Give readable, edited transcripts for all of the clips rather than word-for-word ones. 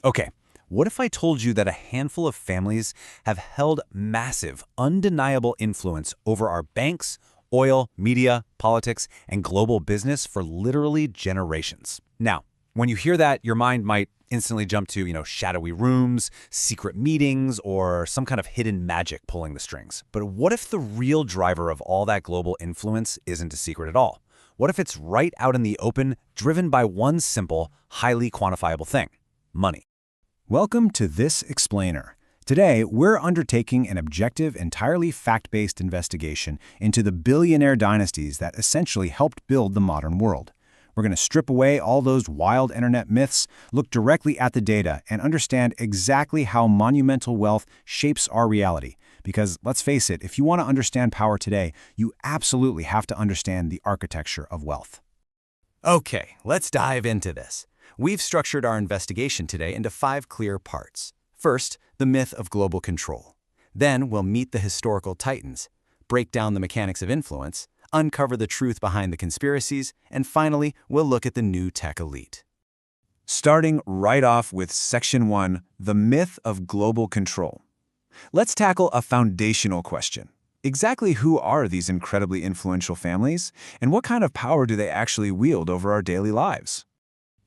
Okay, what if I told you that a handful of families have held massive, undeniable influence over our banks, oil, media, politics, and global business for literally generations? Now, when you hear that, your mind might instantly jump to, shadowy rooms, secret meetings, or some kind of hidden magic pulling the strings. But what if the real driver of all that global influence isn't a secret at all? What if it's right out in the open, driven by one simple, highly quantifiable thing: money? Welcome to This Explainer. Today, we're undertaking an objective, entirely fact-based investigation into the billionaire dynasties that essentially helped build the modern world. We're going to strip away all those wild internet myths, look directly at the data, and understand exactly how monumental wealth shapes our reality. Because, let's face it, if you want to understand power today, you absolutely have to understand the architecture of wealth. Okay, let's dive into this. We've structured our investigation today into 5 clear parts. First, the myth of global control. Then we'll meet the historical titans, break down the mechanics of influence, uncover the truth behind the conspiracies, and finally, we'll look at the new tech elite. Starting right off with Section 1, the myth of global control. Let's tackle a foundational question. Exactly who are these incredibly influential families, and what kind of power do they actually wield over our daily lives?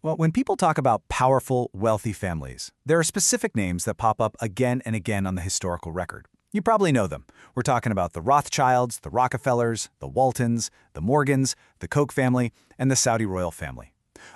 Well, when people talk about powerful, wealthy families, there are specific names that pop up again and again on the historical record. You probably know them. We're talking about the Rothschilds, the Rockefellers, the Waltons, the Morgans, the Koch family, and the Saudi royal family.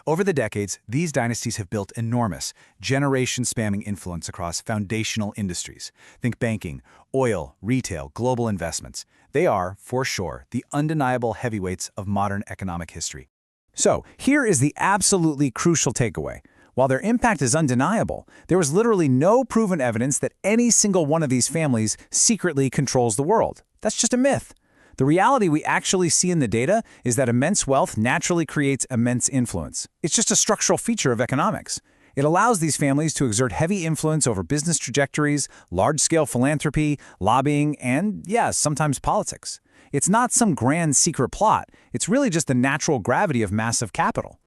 Over the decades, these dynasties have built enormous, generation-spanning influence across foundational industries. Think banking, oil, retail, global investments. They are, for sure, the undeniable heavyweights of modern economic history. So, here is the absolutely crucial takeaway. While their impact is undeniable, there is literally no proven evidence that any single one of these families secretly controls the world. That's just a myth. The reality we actually see in the data is that immense wealth naturally creates immense influence. It's just a structural feature of economics. It allows these families to exert heavy influence over business trajectories, large-scale philanthropy, lobbying, and, sometimes politics. It's not some grand secret plot. It's really just the natural gravity of massive capital.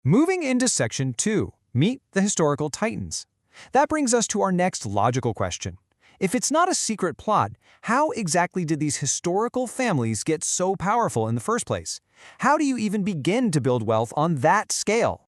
Moving into Section 2, meet the historical titans. That brings us to our next logical question. If it's not a secret plot, how exactly did these historical families get so powerful in the first place? How do you even begin to build wealth on that scale?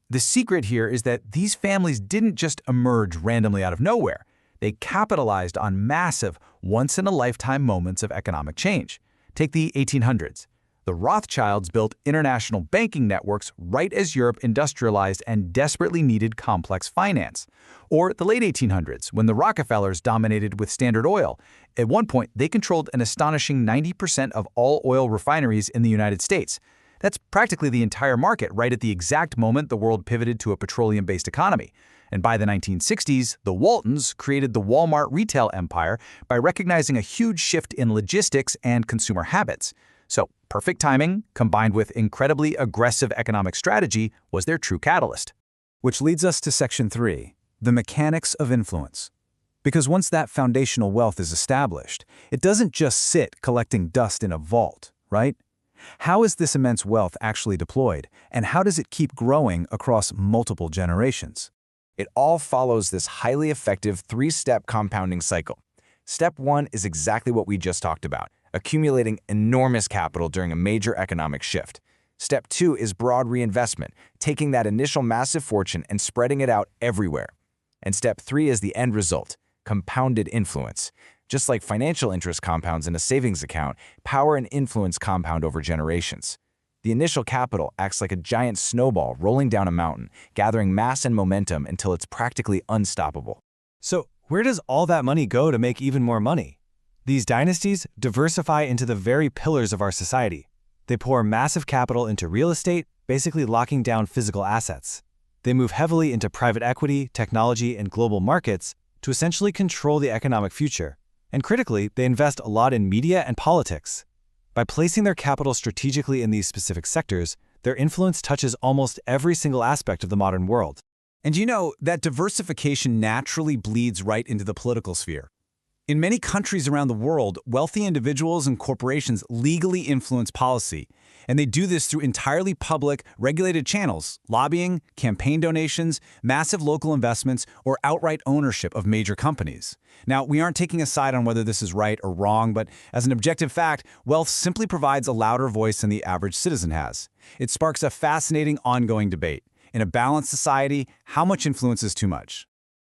The secret here is that these families didn't just emerge randomly out of nowhere. They capitalized on massive, once-in-a-lifetime moments of economic change. Take the 1800s. The Rothschilds built international banking networks right as Europe industrialized and desperately needed complex finance. Or the late 1800s, when the Rockefellers dominated with Standard Oil. At one point, they controlled an astonishing 90% of all oil refineries in the United States. That's practically the entire market right at the exact moment the world pivoted to a petroleum-based economy. And by the 1960s, the Waltons created the Walmart retail empire by recognizing a huge shift in logistics and consumer habits. So, perfect timing, combined with incredibly aggressive economic strategy, was their true catalyst. Which leads us to Section 3, the mechanics of influence. Because once that foundational wealth is established, it doesn't just sit collecting dust in a vault, right? How is this immense wealth actually deployed, and how does it keep growing across multiple generations? It all follows this highly effective 3-step compounding cycle. Step 1 is exactly what we just talked about, accumulating enormous capital during a major economic shift. Step 2 is broad reinvestment, taking that initial massive fortune and spreading it out everywhere. And Step 3 is the end result, compounded influence. Just like financial interest compounds in a savings account, power and influence compound over generations. The initial capital acts like a giant snowball rolling down a mountain, gathering mass and momentum until it's practically unstoppable. So, where does all that money go to make even more money? These dynasties diversify into the very pillars of our society. They pour massive capital into real estate, basically locking down physical assets. They move heavily into private equity, technology, and global markets to essentially control the economic future. And critically, they invest a lot in media and politics. By placing their capital strategically in these specific sectors, their influence touches almost every single aspect of the modern world. And that diversification naturally bleeds right into the political sphere. In many countries around the world, wealthy individuals and corporations legally influence policy, and they do this through entirely public, regulated channels: lobbying, campaign donations, massive local investments, or outright ownership of major companies. Now, we aren't taking a side on whether this is right or wrong, but as an objective fact, wealth simply provides a louder voice than the average citizen has. It sparks a fascinating ongoing debate. In a balanced society, how much influence is too much?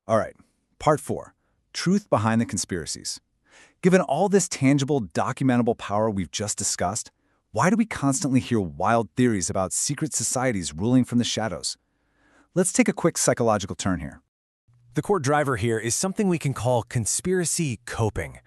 All right, part 4. Truth behind the conspiracies. Given all this tangible, documentable power we've just discussed, why do we constantly hear wild theories about secret societies ruling from the shadows? Let's take a quick psychological turn here. The core driver here is something we can call conspiracy coping.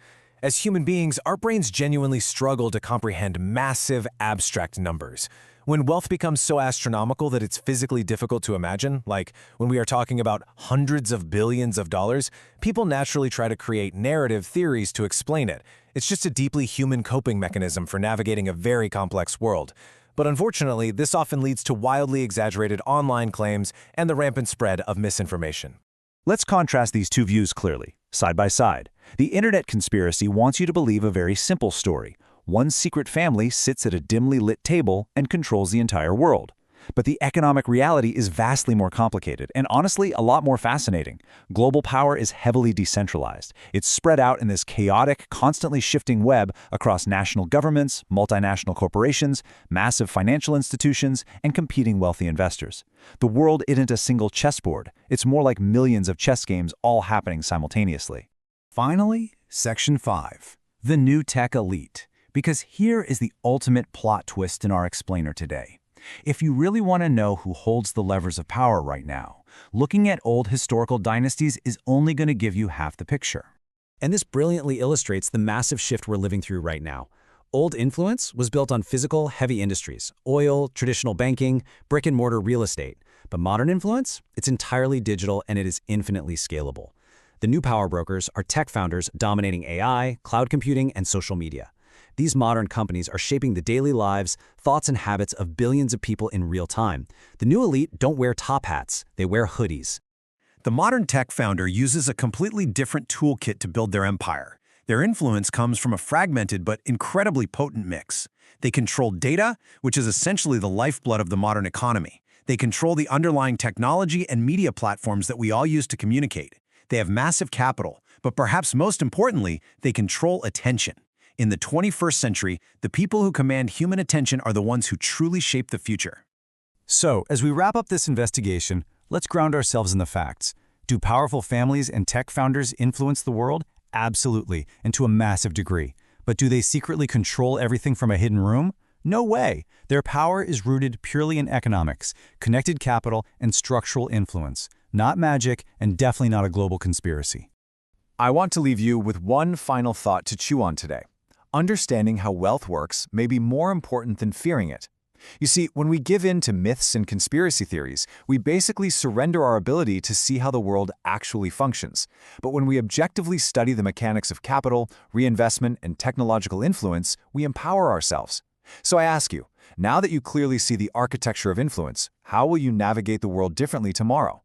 As human beings, our brains genuinely struggle to comprehend massive, abstract numbers. When wealth becomes so astronomical that it's physically difficult to imagine, like when we are talking about hundreds of billions of dollars, people naturally try to create narrative theories to explain it. It's just a deeply human coping mechanism for navigating a very complex world. But unfortunately, this often leads to wildly exaggerated online claims and the rampant spread of misinformation. Let's contrast these two views clearly, side by side. The internet conspiracy wants you to believe a very simple story. One secret family sits at a dimly lit table and controls the entire world. But the economic reality is vastly more complicated and honestly a lot more fascinating. Global power is heavily decentralized. It's spread out in this chaotic, constantly shifting web across national governments, multinational corporations, massive financial institutions, and competing wealthy investors. The world isn't a single chessboard. It's more like millions of chess games all happening simultaneously. Finally, Section 5. The New Tech Elite. Because here is the ultimate plot twist in our explainer today. If you really want to know who holds the levers of power right now, looking at old historical dynasties is only going to give you half the picture. And this brilliantly illustrates the massive shift we're living through right now. Old influence was built on physical, heavy industries: oil, traditional banking, brick-and-mortar real estate. But modern influence? It's entirely digital and it is infinitely scalable. The new power brokers are tech founders dominating AI, cloud computing, and social media. These modern companies are shaping the daily lives, thoughts, and habits of billions of people in real time. The new elite don't wear top hats, they wear hoodies. The modern tech founder uses a completely different toolkit to build their empire. Their influence comes from a fragmented but incredibly potent mix. They control data, which is essentially the lifeblood of the modern economy. They control the underlying technology and media platforms that we all use to communicate. They have massive capital, but perhaps most importantly, they control attention. In the 21st century, the people who command human attention are the ones who truly shape the future. So, as we wrap up this investigation, let's ground ourselves in the facts. Do powerful families and tech founders influence the world? Absolutely, and to a massive degree. But do they secretly control everything from a hidden room? No way. Their power is rooted purely in economics, connected capital, and structural influence. Not magic, and definitely not a global conspiracy. I want to leave you with one final thought to chew on today. Understanding how wealth works may be more important than fearing it. You see, when we give in to myths and conspiracy theories, we basically surrender our ability to see how the world actually functions. But when we objectively study the mechanics of capital, reinvestment, and technological influence, we empower ourselves. So I ask you, now that you clearly see the architecture of influence, how will you navigate the world differently tomorrow?